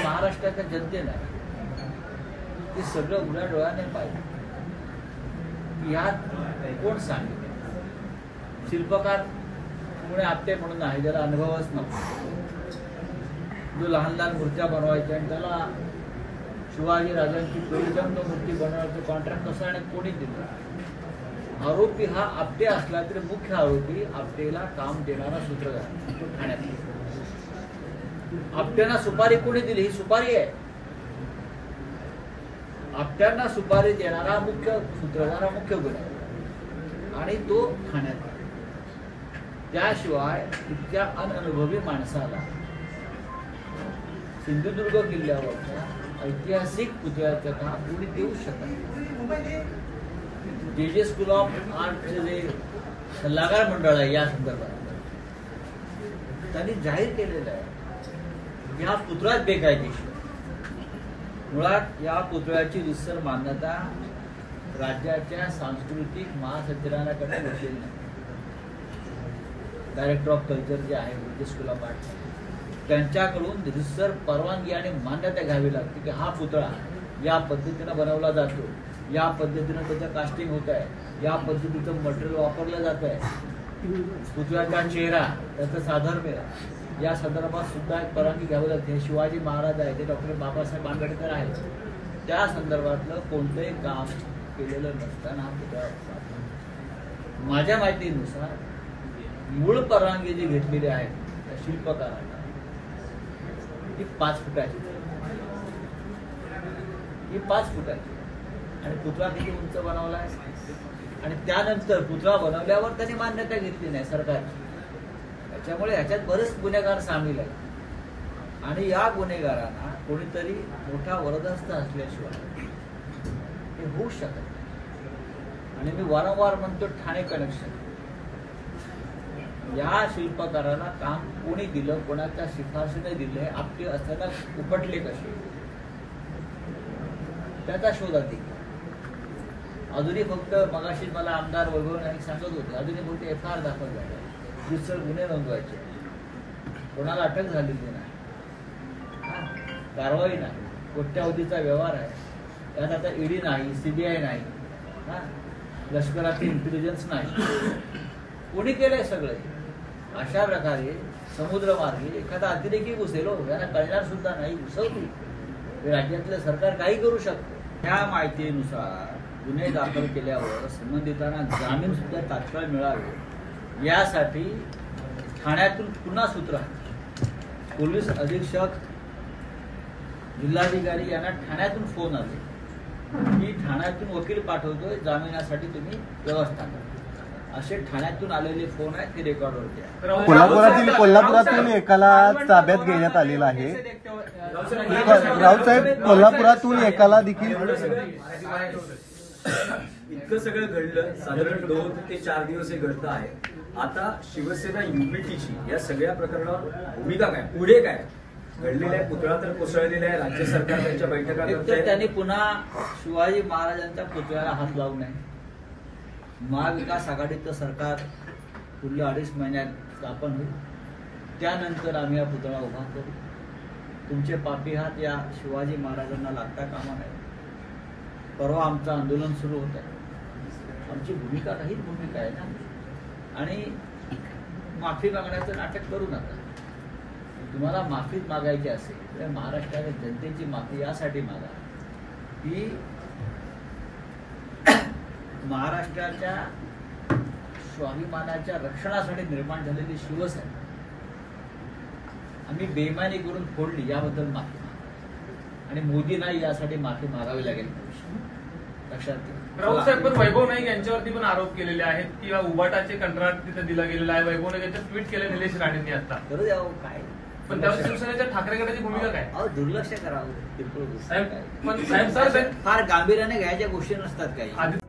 महाराष्ट्राच्या जनतेला ते सगळं उघड्या डोळ्याने पाहिजे. यात कोण सांगेल? शिल्पकार पुणे आपटे म्हणून आहे, ज्याला अनुभवच नव्हता, जो लहान लहान मूर्त्या बनवायच्या आणि त्याला शिवाजी राजांची परिजंग मूर्ती बनवण्याचं कॉन्ट्रॅक्ट कसं आणि कोणी दिलं? आरोपी हा आपटे असला तरी मुख्य आरोपी आपटेला काम देणारा सूत्रधार तो ठाण्यात. आपट्यांना सुपारी कोणी दिली? ही सुपारी आहे. आपट्यांना सुपारी देणारा मुख्य सूत्रधार हा मुख्य गुन्हा आणि तो ठाण्यात. त्याशिवाय इतक्या अनअनुभवी माणसाला सिंधुदुर्ग किल्ल्यावरच्या ऐतिहासिक पुतळ्याचं काम कोणी देऊ शकत नाही. जे स्कूल ऑफ आर्टचे जे सल्लागार मंडळ आहे या संदर्भात त्यांनी जाहीर केलेलं आहे की हा पुतळाच बेकायदेशीर. मुळात या पुतळ्याची रितसर मान्यता राज्याच्या सांस्कृतिक महासंचालनाकडे घेतलेली नाही. डायरेक्टर ऑफ कल्चर जे आहे जे स्कूल ऑफ आर्ट त्यांच्याकडून रितसर परवानगी आणि मान्यता घ्यावी लागते की हा पुतळा या पद्धतीनं बनवला जातो, या पद्धतीनं त्याचं कास्टिंग होत आहे, या पद्धतीचं मटेरियल वापरलं जात आहे, पुतळ्याचा चेहरा त्याचं साधर्म्य या संदर्भात सुद्धा एक परवानगी घ्यावी लागते. शिवाजी महाराज आहे, ते डॉक्टर बाबासाहेब आंबेडकर आहेत, त्या संदर्भातलं कोणतंही काम केलेलं नसताना हा पुतळा. माझ्या माहितीनुसार मूळ परवानगी जी घेतलेली आहे त्या शिल्पकारांना ती 5 फुटाची, ही 5 फुटाची आणि पुतळा किती उंच बनवला आहे आणि त्यानंतर पुतळा बनवल्यावर त्यांनी मान्यता घेतली नाही सरकारची. त्याच्यामुळे ह्याच्यात बरेच गुन्हेगार सामील आहेत आणि या गुन्हेगारांना कोणीतरी मोठा वरदहस्त असल्याशिवाय हे होऊ शकत नाही. आणि मी वारंवार म्हणतो ठाणे कनेक्शन या शिल्पकाराला काम कोणी दिलं, कोणाच्या शिफारशीने दिले, आपटे असताना उपटले कसे, त्याचा शोध अधिक. अजूनही फक्त मगाशी मला आमदार वैभव नाईक सांगत होते, अजूनही फक्त FIR दाखल झाले, रितसर गुन्हे नोंदवायचे, कोणाला अटक झालेली नाही, कारवाई नाही, कोट्यावधीचा व्यवहार आहे. त्यात आता ED नाही, CBI नाही, लष्कराची इंटेलिजन्स नाही, कोणी केलंय सगळे. अशा प्रकारे समुद्रमार्गे एखादा अतिरेकी घुसेल, यांना कळणार सुद्धा नाही, घुसवली राज्यातलं सरकार काही करू शकतं. त्या माहितीनुसार गुन्हे दाखल केल्यावर संबंधितांना जामीन सुद्धा तात्काळ मिळावे यासाठी ठाण्यातून पुन्हा सूत्र पोलीस अधीक्षक जिल्हाधिकारी यांना ठाण्यातून फोन आले की ठाण्यातून वकील पाठवतोय, जामिनासाठी तुम्ही व्यवस्था करा. असे ठाण्यातून आलेले फोन आहेत, ते रेकॉर्डवर द्या. कोल्हापुरातून एकाला ताब्यात घेण्यात आलेला आहे. राऊतसाहेब, कोल्हापुरातून एकाला देखील इतकं सगळं घडलं, साधारण 2 ते 4 दिवस हे घडतं आहे. आता शिवसेना युनिटीची या सगळ्या प्रकरणावर भूमिका काय, पुढे काय? घडलेला आहे, पुतळा तर कोसळलेला आहे, राज्य सरकार त्यांच्या बैठका करते. त्यांनी पुन्हा शिवाजी महाराजांच्या पुतळ्याला हात लावू नये. महाविकास आघाडीचं सरकार पुढल्या 2.5 महिन्यात स्थापन होईल, त्यानंतर आम्ही हा पुतळा उभा करू. तुमचे पापी हात या शिवाजी महाराजांना लागता कामा नये. परवा आमचं आंदोलन सुरू होत आहे, आमची भूमिका हीच भूमिका आहे ना. आणि माफी मागण्याचं नाटक करू नका. तुम्हाला माफीच मागायची असेल तर महाराष्ट्राच्या जनतेची माफी यासाठी मागा की महाराष्ट्राच्या स्वाभिमानाच्या रक्षणासाठी निर्माण झालेली शिवसेना आम्ही बेईमानी करून फोडली, याबद्दल माफी मागा. आणि मोदींना यासाठी माफी मागावी लागेल लक्षात घ्या. राऊतसाहेब, पण वैभव नाईक यांच्यावरती पण आरोप केलेले आहेत की उबाटाचे कंत्राट तिथे दिलं गेलेलं आहे. वैभव नाईक यांचं ट्विट केलं निलेश राणेंनी आता. करू द्यावं काय, पण त्यावर शिवसेनेच्या ठाकरे गटाची भूमिका काय? दुर्लक्ष करावं. पण साहेब फार गांभीर्याने घ्यायच्या गोष्टी नसतात काही.